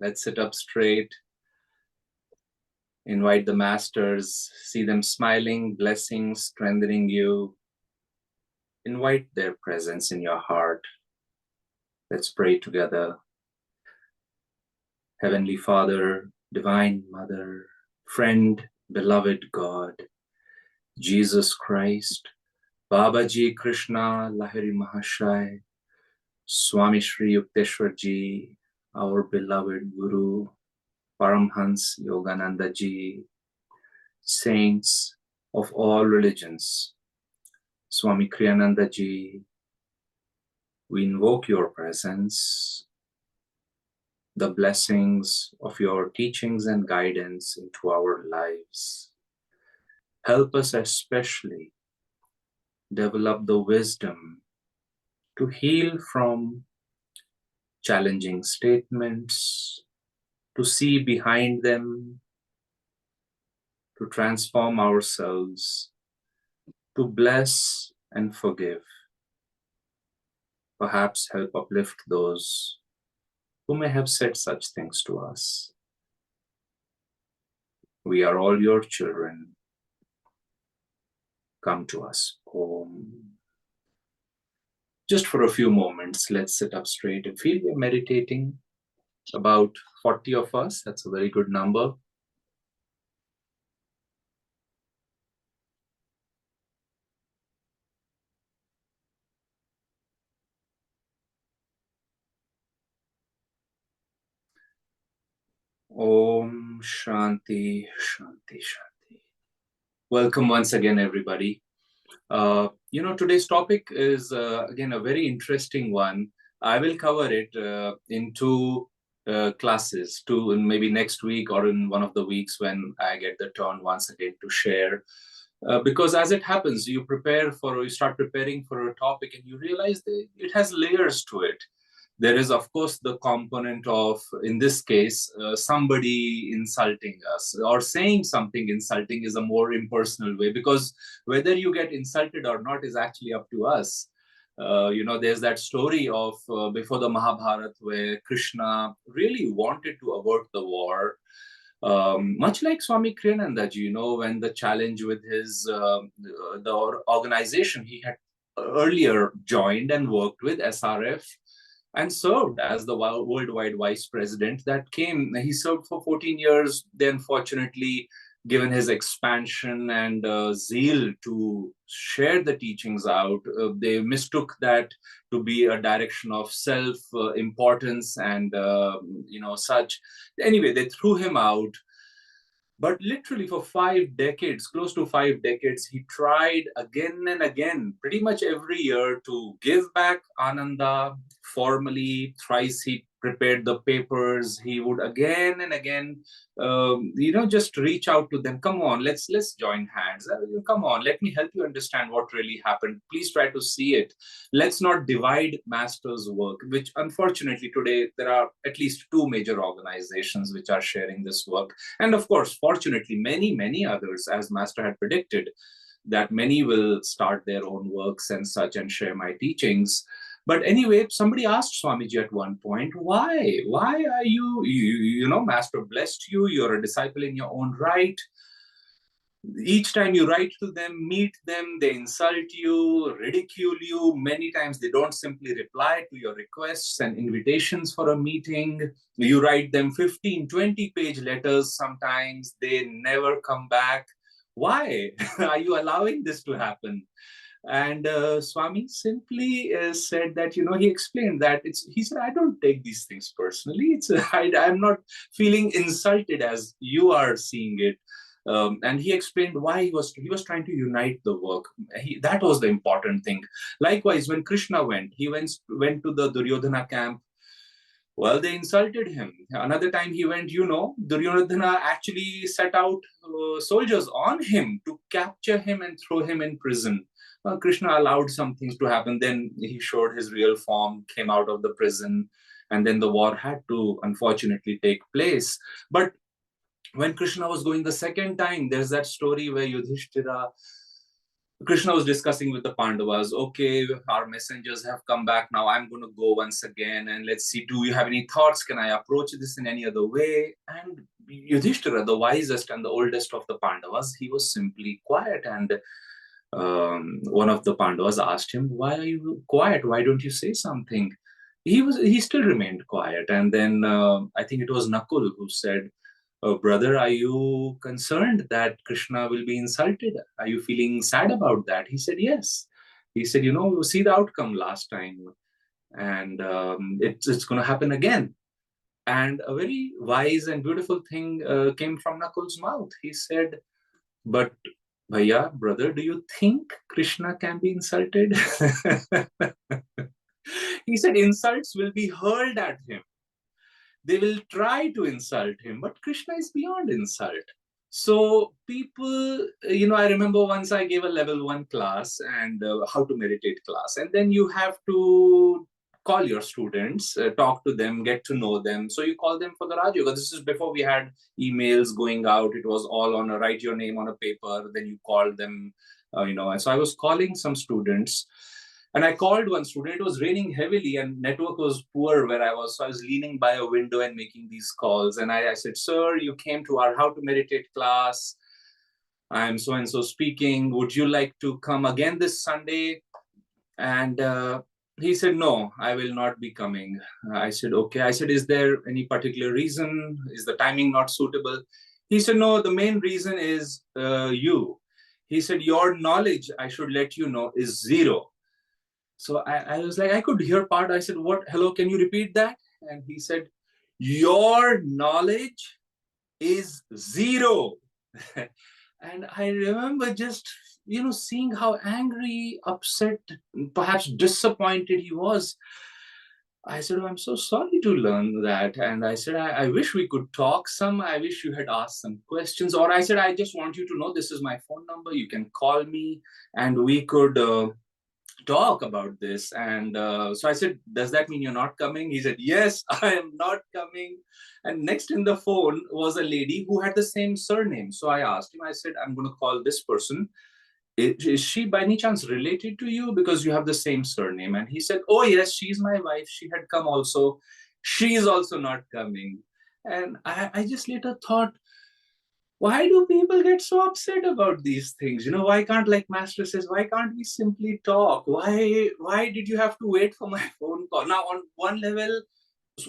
Let's sit up straight. Invite the masters, see them smiling, blessing, strengthening you. Invite their presence in your heart. Let's pray together. Heavenly Father, Divine Mother, Friend, Beloved God, Jesus Christ, Babaji Krishna Lahiri Mahashai, Swami Shri Yukteswar Ji, our beloved Guru, Paramhansa Yogananda Ji, saints of all religions, Swami Kriyananda Ji, we invoke your presence, the blessings of your teachings and guidance into our lives. Help us especially develop the wisdom to heal from challenging statements, to see behind them, to transform ourselves, to bless and forgive. Perhaps help uplift those who may have said such things to us. We are all your children. Come to us. Om. Just for a few moments, let's sit up straight and feel we're meditating. About 40 of us, that's a very good number. Om Shanti, Shanti, Shanti. Welcome once again, everybody. Today's topic is, again, a very interesting one. I will cover it in two classes, two, maybe next week or in one of the weeks when I get the turn once again to share. Because as it happens, you start preparing for a topic and you realize that it has layers to it. There is, of course, the component of, in this case, somebody insulting us or saying something insulting is a more impersonal way, because whether you get insulted or not is actually up to us. There's that story of before the Mahabharata where Krishna really wanted to avert the war. Much like Swami Kriyananda ji, when the challenge with the organization he had earlier joined and worked with, SRF, and served as the worldwide vice president. He served for 14 years. Then, fortunately, given his expansion and zeal to share the teachings out, they mistook that to be a direction of self-importance and, such. Anyway, they threw him out. But literally for 5 decades, close to 5 decades, he tried again and again, pretty much every year, to give back Ananda formally. Thrice he prepared the papers. He would again and again, just reach out to them. Come on, let's join hands. Come on, let me help you understand what really happened. Please try to see it. Let's not divide Master's work, which unfortunately today there are at least 2 major organizations which are sharing this work. And of course, fortunately, many, many others, as Master had predicted, that many will start their own works and such and share my teachings. But anyway, somebody asked Swamiji at one point, why are you Master blessed you, you're a disciple in your own right. Each time you write to them, meet them, they insult you, ridicule you. Many times they don't simply reply to your requests and invitations for a meeting. You write them 15, 20-page letters sometimes. They never come back. Why are you allowing this to happen? And Swami simply said that, he explained that he said, I don't take these things personally. I'm not feeling insulted as you are seeing it. And he explained why he was trying to unite the work. That was the important thing. Likewise, when Krishna went to the Duryodhana camp. Well, they insulted him. Another time he went, Duryodhana actually set out soldiers on him to capture him and throw him in prison. Krishna allowed some things to happen. Then he showed his real form, came out of the prison, and then the war had to, unfortunately, take place. But when Krishna was going the second time, there's that story where Yudhishthira Krishna was discussing with the Pandavas, okay, our messengers have come back now. I'm going to go once again and let's see, do you have any thoughts? Can I approach this in any other way? And Yudhishthira, the wisest and the oldest of the Pandavas, he was simply quiet. And one of the Pandavas asked him, why are you quiet? Why don't you say something? He still remained quiet. And then I think it was Nakul who said, brother, are you concerned that Krishna will be insulted? Are you feeling sad about that? He said, yes. He said, you see the outcome last time, and it's going to happen again. And a very wise and beautiful thing came from Nakul's mouth. He said, but Bhaiya, brother, do you think Krishna can be insulted? He said, insults will be hurled at him. They will try to insult him, but Krishna is beyond insult. So people, I remember once I gave a level 1 class and how to meditate class, and then you have to call your students, talk to them, get to know them. So you call them for the Raj Yoga. This is before we had emails going out. It was all on write your name on a paper, then you call them, And so I was calling some students, and I called one student. It was raining heavily and network was poor where I was. So I was leaning by a window and making these calls. And I said, sir, you came to our How to Meditate class. I'm so and so speaking. Would you like to come again this Sunday? And he said, no, I will not be coming. I said, okay. I said, is there any particular reason? Is the timing not suitable? He said, no, the main reason is you. He said, your knowledge, I should let you know, is zero. So I was like, I could hear part. I said, what? Hello, can you repeat that? And he said, your knowledge is zero. And I remember just, seeing how angry, upset, perhaps disappointed he was. I said, oh, I'm so sorry to learn that. And I said, I wish we could talk some. I wish you had asked some questions. Or I said, I just want you to know this is my phone number. You can call me and we could talk about this. And so I said, does that mean you're not coming? He said, yes, I am not coming. And next in the phone was a lady who had the same surname. So I asked him, I said, I'm going to call this person. Is she by any chance related to you because you have the same surname? And he said, oh yes, she's my wife. She had come also. She is also not coming. And I just later thought, why do people get so upset about these things? Why can't, like Master says, why can't we simply talk? Why did you have to wait for my phone call? Now, on one level,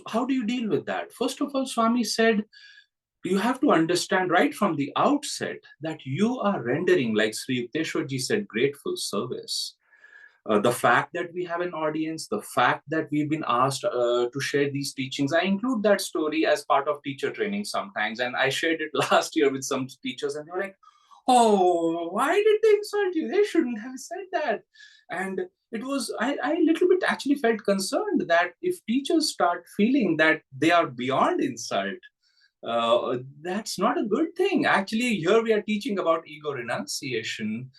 how do you deal with that? First of all, Swami said, you have to understand right from the outset that you are rendering, like Sri Yukteswarji said, grateful service. The fact that we have an audience, the fact that we've been asked to share these teachings. I include that story as part of teacher training sometimes. And I shared it last year with some teachers, and they were like, oh, why did they insult you? They shouldn't have said that. And it was, I a little bit actually felt concerned that if teachers start feeling that they are beyond insult, that's not a good thing. Actually, here we are teaching about ego renunciation.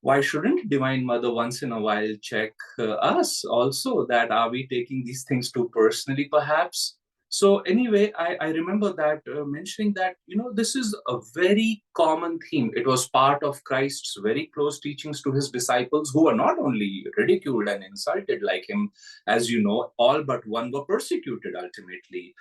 Why shouldn't Divine Mother once in a while check us also, that are we taking these things too personally perhaps? So anyway, I remember that mentioning that, this is a very common theme. It was part of Christ's very close teachings to his disciples, who were not only ridiculed and insulted like him, as you know, all but one were persecuted ultimately.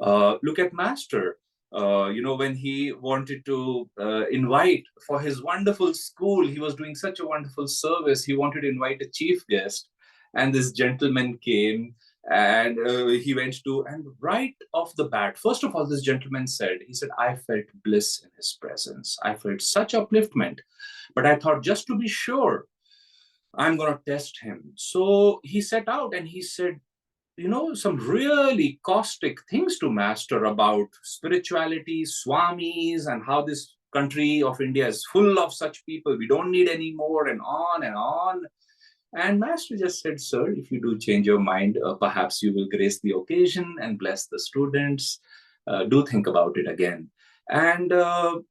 Look at Master. When he wanted to invite for his wonderful school, he was doing such a wonderful service. He wanted to invite a chief guest, and this gentleman came, and he went to, and right off the bat, first of all, this gentleman said, he said, I felt bliss in his presence. I felt such upliftment, but I thought, just to be sure, I'm going to test him. So he set out and he said, some really caustic things to Master about spirituality, swamis, and how this country of India is full of such people. We don't need any more, and on and on. And Master just said, sir, if you do change your mind, perhaps you will grace the occasion and bless the students. Do think about it again. And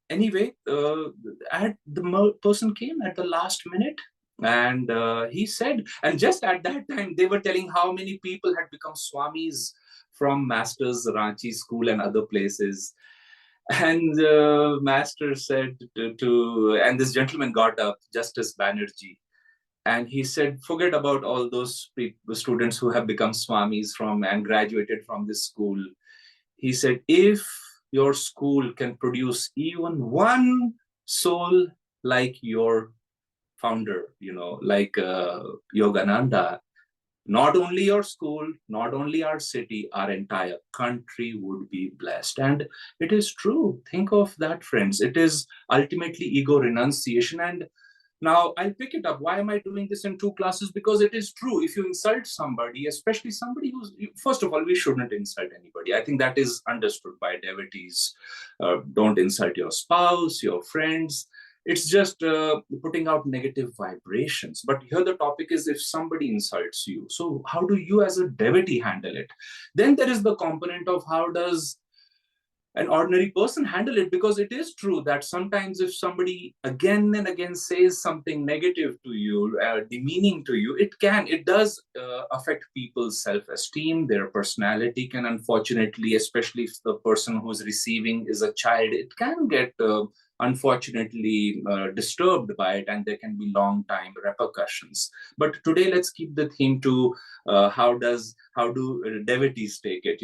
anyway, the person came at the last minute, and he said, and just at that time, they were telling how many people had become swamis from Master's Ranchi school and other places. And master said and this gentleman got up, Justice Banerjee, and he said, forget about all those students who have become swamis from and graduated from this school. He said, if your school can produce even one soul like your founder, like Yogananda, not only your school, not only our city, our entire country would be blessed. And it is true. Think of that, friends. It is ultimately ego renunciation. And now I'll pick it up. Why am I doing this in two classes? Because it is true. If you insult somebody, especially somebody who's, first of all, we shouldn't insult anybody. I think that is understood by devotees. Don't insult your spouse, your friends. It's just putting out negative vibrations. But here the topic is, if somebody insults you, so how do you as a devotee handle it? Then there is the component of how does an ordinary person handle it, because it is true that sometimes if somebody again and again says something negative to you, demeaning to you, it does affect people's self-esteem. Their personality can, unfortunately, especially if the person who's receiving is a child, it can get unfortunately disturbed by it, and there can be long time repercussions. But today let's keep the theme to how do devotees take it,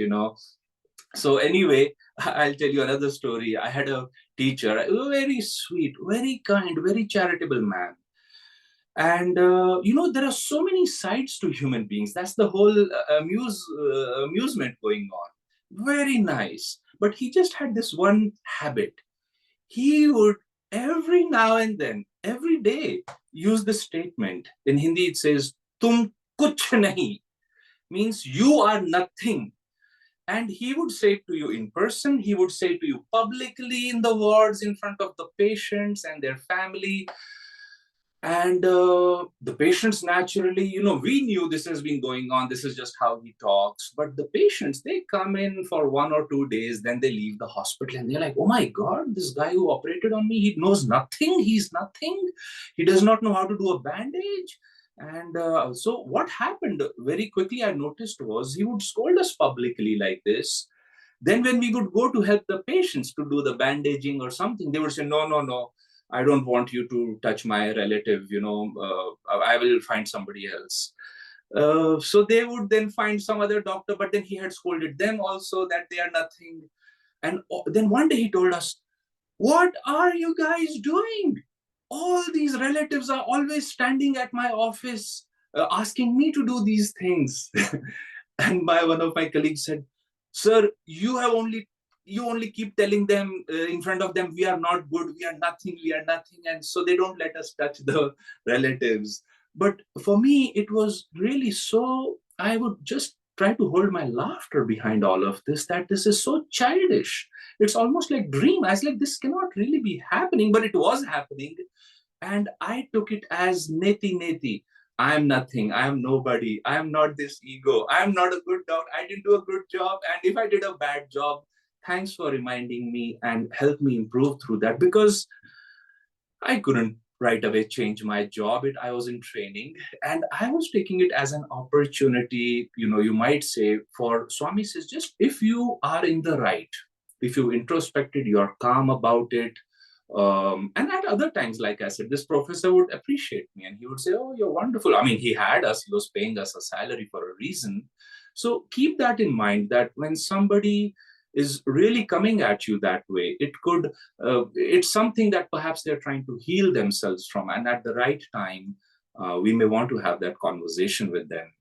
So anyway, I'll tell you another story. I had a teacher, a very sweet, very kind, very charitable man. And there are so many sides to human beings. That's the whole amusement going on. Very nice. But he just had this one habit. He would every now and then, every day, use the statement. In Hindi, it says, "Tum kuch nahi," means you are nothing. And he would say to you in person, he would say to you publicly in the wards in front of the patients and their family. And the patients, naturally, we knew this has been going on. This is just how he talks. But the patients, they come in for 1 or 2 days, then they leave the hospital and they're like, oh my God, this guy who operated on me, he knows nothing. He's nothing. He does not know how to do a bandage. And so what happened very quickly, I noticed, was he would scold us publicly like this. Then when we would go to help the patients to do the bandaging or something, they would say, no, no, no, I don't want you to touch my relative, I will find somebody else. So they would then find some other doctor, but then he had scolded them also that they are nothing. And then one day he told us, what are you guys doing? All these relatives are always standing at my office asking me to do these things. And one of my colleagues said, sir, you only keep telling them in front of them, we are not good, we are nothing, we are nothing. And so they don't let us touch the relatives. But for me, it was really so, I would just try to hold my laughter behind all of this, that this is so childish. It's almost like dream. I was like, this cannot really be happening, but it was happening. And I took it as neti neti. I am nothing. I am nobody. I am not this ego. I am not a good doctor. I didn't do a good job. And if I did a bad job, thanks for reminding me and help me improve through that, because I couldn't right away change my job. I was in training, and I was taking it as an opportunity, you might say, for Swami says, just if you are in the right, if you introspected, you're calm about it. And at other times, like I said, this professor would appreciate me and he would say, oh, you're wonderful. I mean, he had us, he was paying us a salary for a reason. So keep that in mind, that when somebody is really coming at you that way, it's something that perhaps they're trying to heal themselves from, and at the right time we may want to have that conversation with them.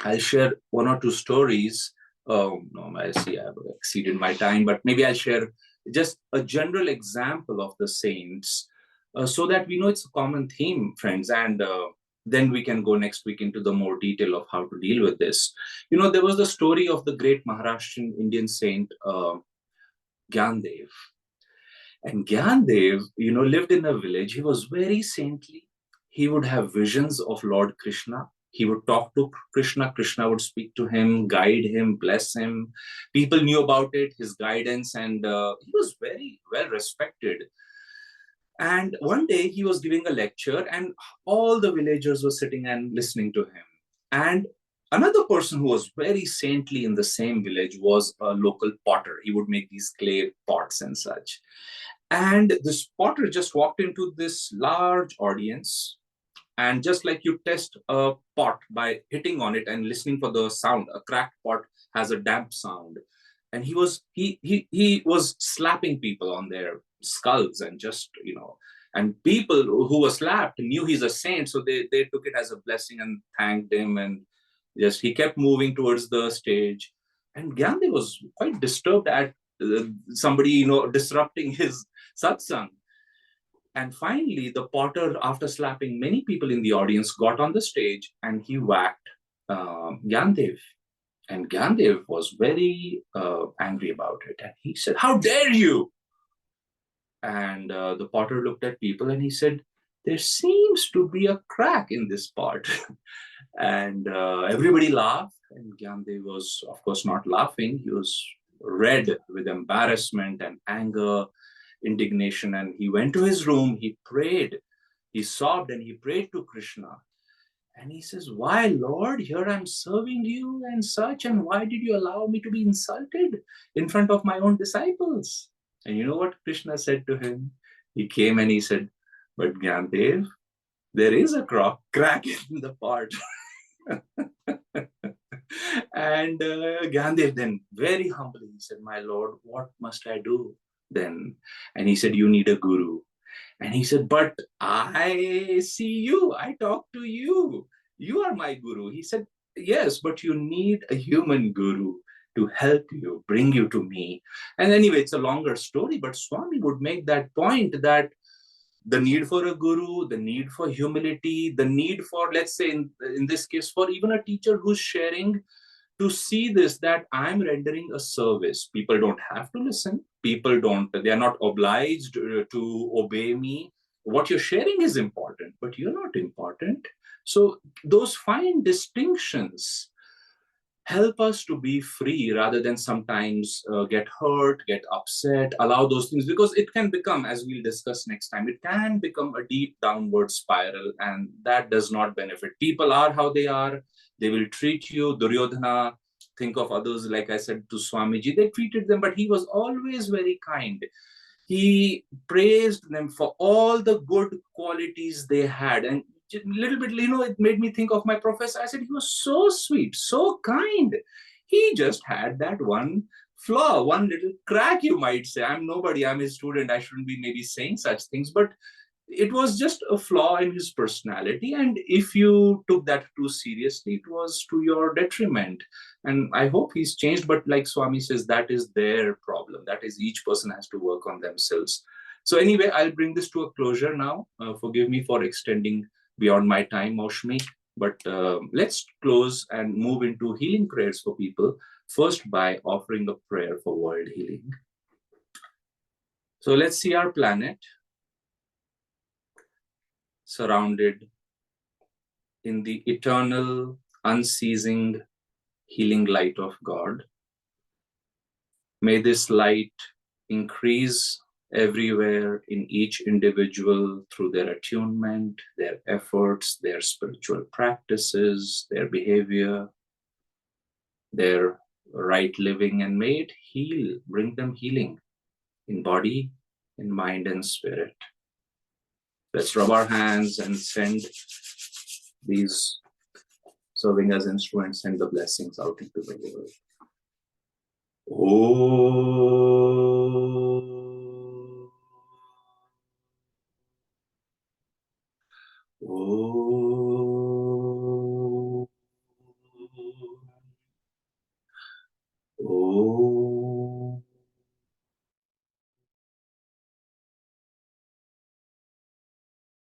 I'll share one or two stories. Oh no, I see I've exceeded my time, but maybe I'll share just a general example of the saints, so that we know it's a common theme, friends, and then we can go next week into the more detail of how to deal with this. There was the story of the great Maharashtrian Indian saint, Gyandev. And Gyandev, lived in a village. He was very saintly. He would have visions of Lord Krishna. He would talk to Krishna. Krishna would speak to him, guide him, bless him. People knew about it, his guidance, and he was very well respected. And one day he was giving a lecture, and all the villagers were sitting and listening to him. And Another person who was very saintly in the same village was a local potter. He would make these clay pots and such. And this potter just walked into this large audience, and just like you test a pot by hitting on it and listening for the sound, a cracked pot has a damp sound. And he was slapping people on their skulls, and just, and people who were slapped knew he's a saint, so they took it as a blessing and thanked him. And just he kept moving towards the stage. And Gandhi was quite disturbed at somebody disrupting his satsang. And finally, the potter, after slapping many people in the audience, got on the stage and he whacked Gyandev. And Gyandev was very angry about it. And he said, "How dare you?" And the potter looked at people and he said, "There seems to be a crack in this pot." And everybody laughed. And Gyandev was, of course, not laughing. He was red with embarrassment and anger, indignation. And he went to his room, he prayed, he sobbed, and he prayed to Krishna. And he says, "Why, Lord, here I'm serving you and such, and why did you allow me to be insulted in front of my own disciples?" And you know what Krishna said to him? He came and he said, "But Gyandev, there is a crack in the pot." And Gandhi then very humbly said, "My Lord, what must I do then?" And he said, "You need a guru." And he said, "But I see you, I talk to you. You are my guru." He said, "Yes, but you need a human guru to help you, bring you to me." And anyway, it's a longer story, but Swami would make that point that the need for a guru, the need for humility, the need for, let's say, in this case, for even a teacher who's sharing, to see this, that I'm rendering a service. People don't have to listen. They are not obliged to obey me. What you're sharing is important, but you're not important. So those fine distinctions help us to be free rather than sometimes get hurt, get upset, allow those things, because it can become, as we'll discuss next time, it can become a deep downward spiral, and that does not benefit. People are how they are. They will treat you. Duryodhana, think of others, like I said to Swamiji, they treated them, but he was always very kind. He praised them for all the good qualities they had. And a little bit, it made me think of my professor. I said, he was so sweet, so kind. He just had that one flaw, one little crack, you might say. I'm nobody, I'm his student. I shouldn't be maybe saying such things, but it was just a flaw in his personality. And if you took that too seriously, it was to your detriment. And I hope he's changed. But like Swami says, that is their problem. That is, each person has to work on themselves. So anyway, I'll bring this to a closure now. Forgive me for extending beyond my time, Maushmi. But let's close and move into healing prayers for people. First, by offering a prayer for world healing. So let's see our planet surrounded in the eternal, unceasing, healing light of God. May this light increase everywhere in each individual through their attunement, their efforts, their spiritual practices, their behavior, their right living, and may it heal, bring them healing in body, in mind, and spirit. Let's rub our hands and send these, serving as instruments, send the blessings out into the world. Oh.